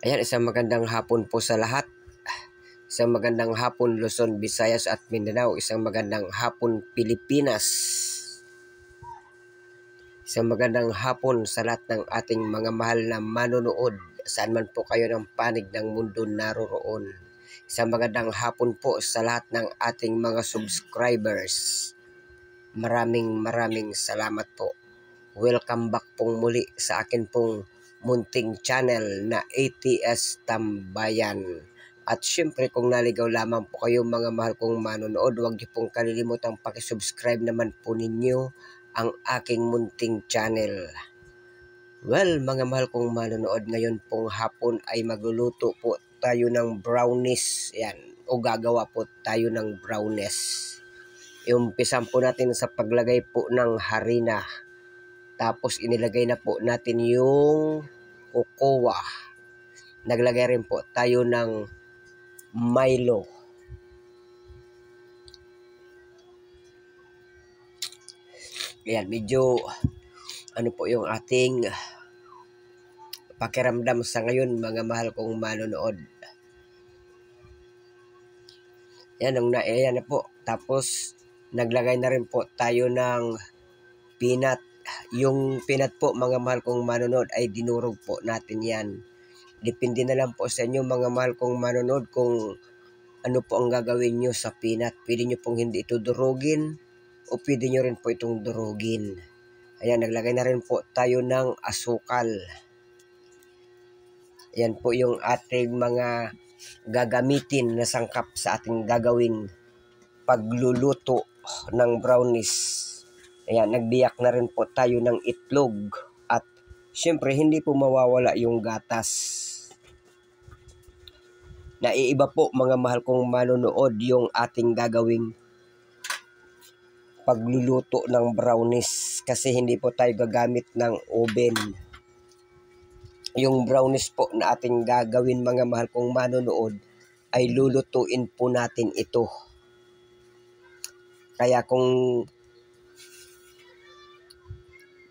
Ayan, isang magandang hapon po sa lahat. Isang magandang hapon Luzon, Visayas at Mindanao. Isang magandang hapon Pilipinas. Isang magandang hapon sa lahat ng ating mga mahal na manonood. Saan man po kayo ng panig ng mundo naroroon. Isang magandang hapon po sa lahat ng ating mga subscribers. Maraming salamat po. Welcome back pong muli sa akin pong munting channel na ATS Tambayan. At syempre kung naligaw lamang po kayo mga mahal kong manonood, huwag niyo pong kalilimutang pakisubscribe naman po ninyo ang aking munting channel. Well, mga mahal kong manonood, ngayon pong hapon ay magluluto po tayo ng brownies. Yan, o gagawa po tayo ng brownies. Iumpisan po natin sa paglagay po ng harina. Tapos inilagay na po natin yung cocoa. Naglagay rin po tayo ng Milo. Ayan, medyo ano po yung ating pakiramdam sa ngayon mga mahal kong manonood. Ayan, ayan na po. Tapos naglagay na rin po tayo ng peanut. Yung peanut po mga mahal kong manonood ay dinurog po natin yan. Depende na lang po sa inyo mga mahal kong manonood kung ano po ang gagawin nyo sa peanut. Pwede nyo pong hindi ito durugin o pwede nyo rin po itong durugin. Ayan, naglagay na rin po tayo ng asukal. Ayan po yung ating mga gagamitin na sangkap sa ating gagawing pagluluto ng brownies. Ayan, nagbiyak na rin po tayo ng itlog. At syempre, hindi po mawawala yung gatas. Naiiba po mga mahal kong manonood yung ating gagawing pagluluto ng brownies kasi hindi po tayo gagamit ng oven. Yung brownies po na ating gagawin mga mahal kong manonood ay lulutuin po natin ito. Kaya kung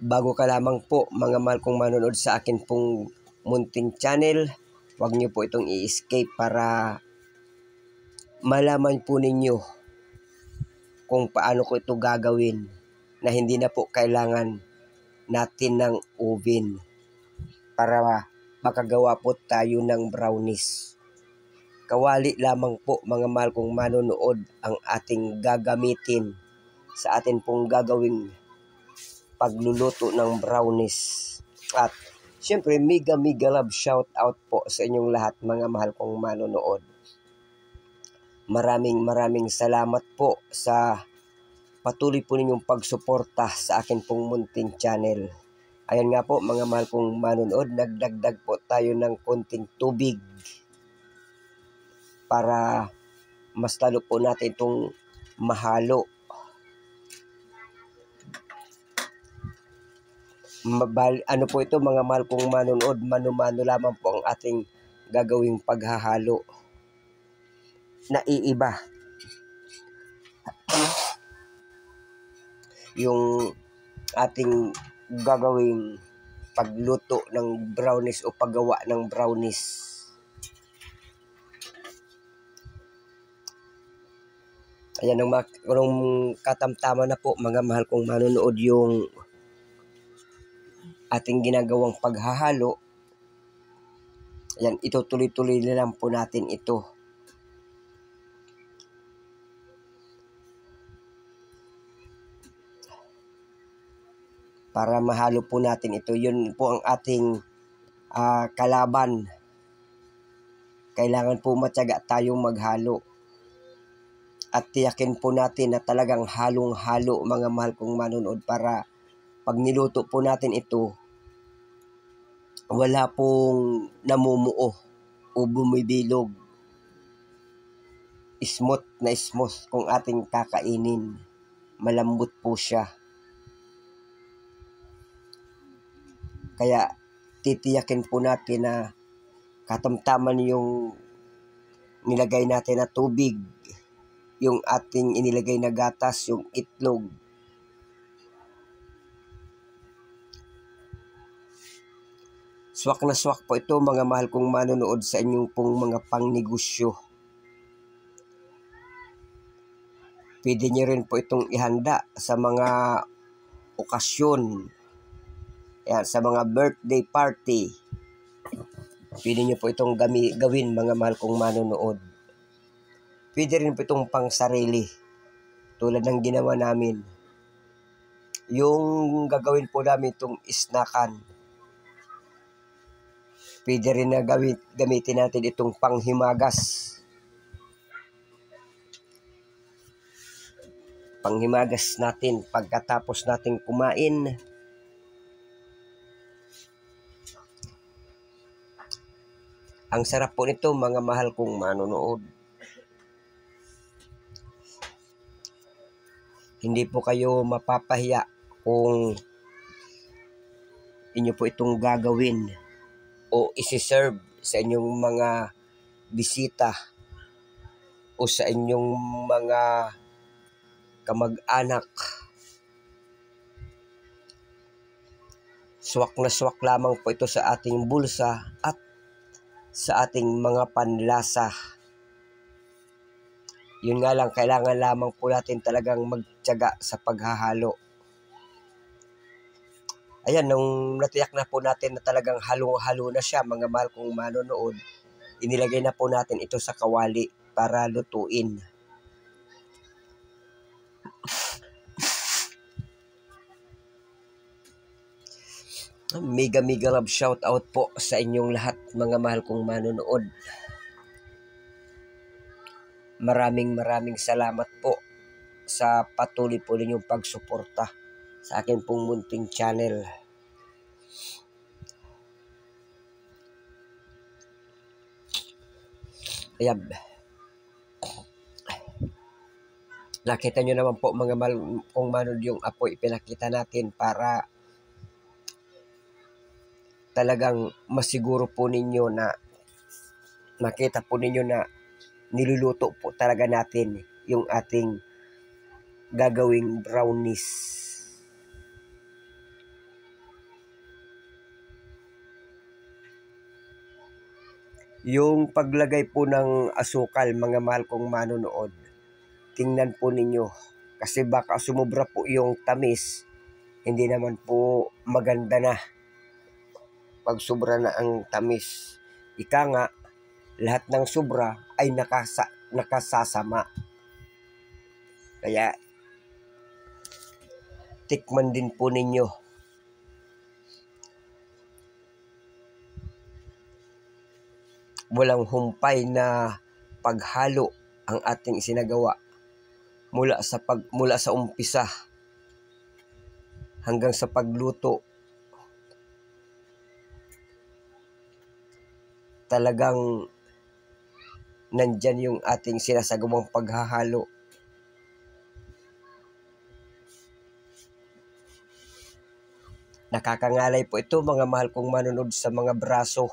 bago ka lamang po mga mahal kong manonood sa akin pong munting channel, huwag niyo po itong i-escape para malaman po ninyo kung paano ko ito gagawin na hindi na po kailangan natin ng oven para makagawa po tayo ng brownies. Kawali lamang po mga mahal kong manonood ang ating gagamitin sa atin pong gagawing pagluluto ng brownies. At syempre mega love shout out po sa inyong lahat mga mahal kong manonood. Maraming salamat po sa patuloy po ninyong pagsuporta sa akin pong munting channel. Ayan nga po mga mahal kong manonood, nagdagdag po tayo ng konting tubig para mas lalo po natin itong mahalo. Ano po ito mga mahal kong manonood, mano-mano lamang po ang ating gagawing paghahalo. Naiiba yung ating gagawing pagluto ng brownies o paggawa ng brownies. Ayan, nung katamtama na po mga mahal kong manonood yung ating ginagawang paghahalo. Ayan, itutuloy-tuloy na lang po natin ito. Para mahalo po natin ito. Yun po ang ating kalaban. Kailangan po matyaga tayong maghalo. At tiyakin po natin na talagang halong-halo mga mahal kong manonood para pag niluto po natin ito, wala pong namumuo o bumibilog. Smooth na smooth kung ating kakainin. Malambot po siya. Kaya titiyakin po natin na katamtaman yung nilagay natin na tubig, yung ating inilagay na gatas, yung itlog. Swak na swak po ito mga mahal kong manonood sa inyong pong mga pangnegosyo. Pwede nyo rin po itong ihanda sa mga okasyon. Yan, sa mga birthday party. Pwede nyo po itong gawin mga mahal kong manonood. Pwede rin po itong pang sarili. Tulad ng ginawa namin. Yung gagawin po namin itong snackan. Pwede rin na gamitin natin itong panghimagas. Panghimagas natin pagkatapos nating kumain. Ang sarap po nito mga mahal kong manonood. Hindi po kayo mapapahiya kung inyo po itong gagawin o isi-serve sa inyong mga bisita o sa inyong mga kamag-anak. Swak na swak lamang po ito sa ating bulsa at sa ating mga panlasa. Yun nga lang, kailangan lamang po natin talagang magtiyaga sa paghahalo. Ayan, nung natiyak na po natin na talagang halong-halo na siya, mga mahal kong manonood, inilagay na po natin ito sa kawali para lutuin. Mega love shout out po sa inyong lahat mga mahal kong manonood. Maraming salamat po sa patuloy po ninyong pagsuporta sa akin pong munting channel. Ayan. Nakita nyo naman po mga mahal kong manonood yung apoy pinakita natin para talagang masiguro po ninyo na makita po ninyo na niluluto po talaga natin yung ating gagawing brownies. Yung paglagay po ng asukal mga mahal kong manonood, tingnan po ninyo kasi baka sumobra po yung tamis, hindi naman po maganda na pag sobra na ang tamis. Ika nga, lahat ng sobra ay nakasasama. Kaya, tikman din po ninyo. Walang humpay na paghalo ang ating sinagawa mula sa umpisa hanggang sa pagluto. Talagang nandyan yung ating sinasagawang paghahalo. Nakakangalay po ito mga mahal kong manonood sa mga braso.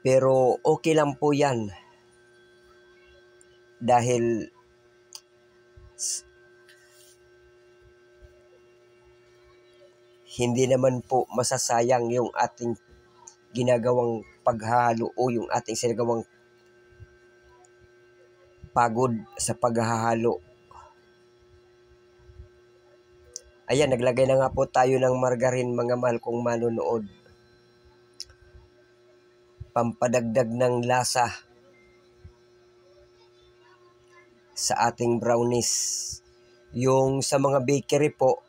Pero okay lang po yan. Dahil hindi naman po masasayang yung ating ginagawang paghahalo o yung ating sinagawang pagod sa paghahalo. Ayan, naglagay na nga po tayo ng margarine mga mahal kong manonood. Pampadagdag ng lasa sa ating brownies. Yung sa mga bakery po,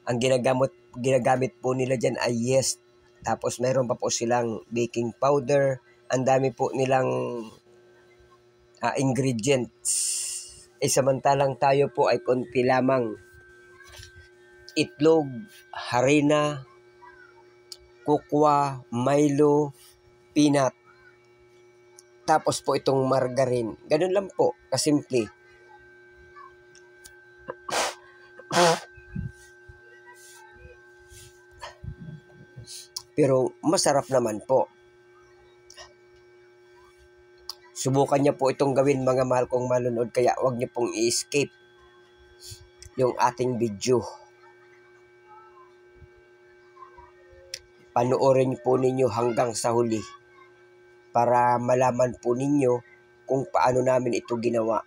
ang ginagamit po nila dyan ay yeast. Tapos mayroon pa po silang baking powder. Ang dami po nilang ingredients. Samantalang tayo po ay konti lamang. Itlog, harina, kukwa, Milo, peanut. Tapos po itong margarine. Ganun lang po, kasimple. Pero masarap naman po. Subukan niyo po itong gawin mga mahal kong manonood, kaya huwag niyo pong i-escape. yung ating video. Panoorin po ninyo hanggang sa huli para malaman po ninyo kung paano namin ito ginawa.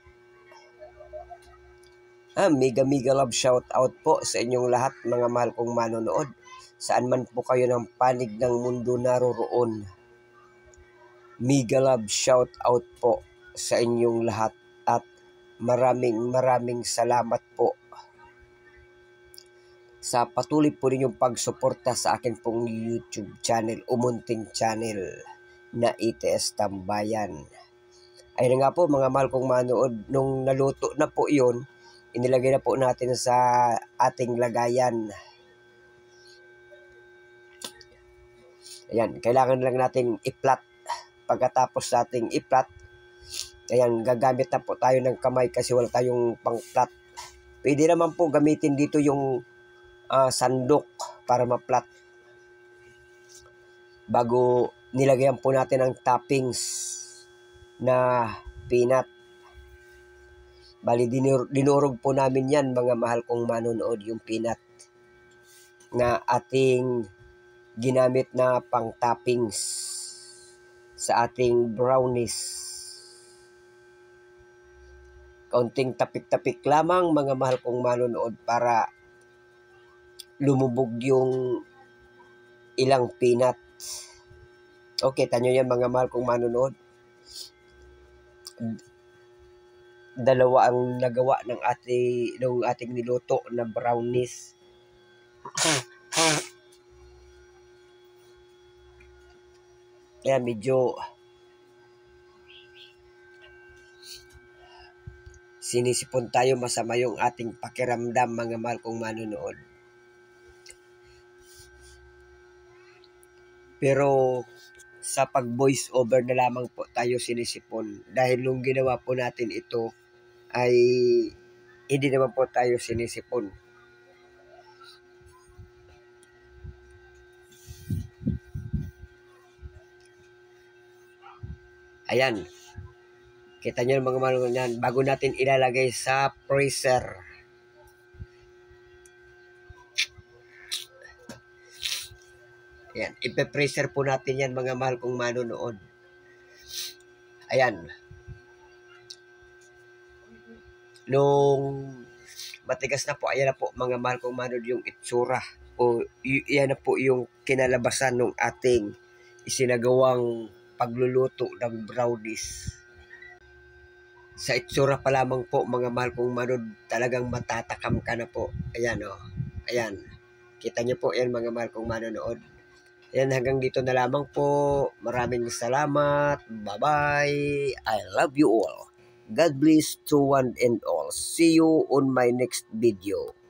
Mega love shout out po sa inyong lahat mga mahal kong manonood. Saan man po kayo ng panig ng mundo naroroon. Mega love shout out po sa inyong lahat at maraming salamat po sa patuloy po ninyong pagsuporta sa akin pong YouTube channel, Umunting Channel na ETS Tambayan. Ayun nga po mga mahal kong manood, nung naluto na po yun, inilagay na po natin sa ating lagayan. Ayan, kailangan lang natin i-flat. Pagkatapos nating i-flat, ayan, gagamit na po tayo ng kamay kasi wala tayong pang-flat. Pwede naman po gamitin dito yung sandok para ma-flat. Bago nilagyan po natin ang toppings na peanut. Bali, dinurog po namin yan mga mahal kong manonood, yung peanut na ating ginamit na pang toppings sa ating brownies. Kaunting tapik-tapik lamang mga mahal kong manonood para lumubog yung ilang peanut. Okay, tanyo yan mga mahal kong manonood. Dalawa ang nagawa ng ating niluto na brownies. Kaya medyo sinisipon tayo, masama yung ating pakiramdam mga mahal kong manonood. Pero sa pag-voice over na lamang po tayo sinisipon. Dahil nung ginawa po natin ito ay hindi naman po tayo sinisipon. Ayan. Kita nyo mga manonood yan. Bago natin ilalagay sa freezer. Ayan, ipe-freezer po natin yan mga mahal kong manonood. Ayan. Nung matigas na po, ayan na po mga mahal kong manonood yung itsura. O yan na po yung kinalabasan ng ating isinagawang pagluluto ng brownies. Sa itsura pa lamang po mga mahal kong manonood, talagang matatakam ka na po. Ayan o. Ayan. Kita nyo po yan mga mahal kong manonood. Yan, hanggang dito na lamang po. Maraming salamat. Bye-bye. I love you all. God bless to one and all. See you on my next video.